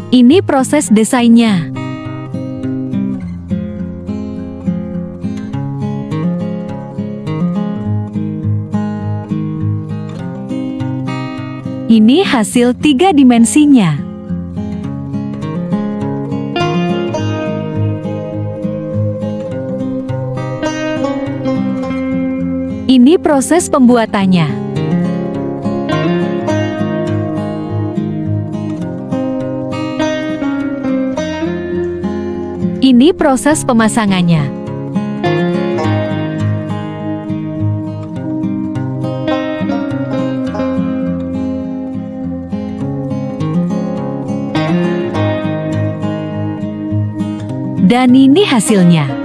Ini proses desainnya. Ini hasil 3 dimensinya. Ini proses pembuatannya. Ini proses pemasangannya. Dan ini hasilnya.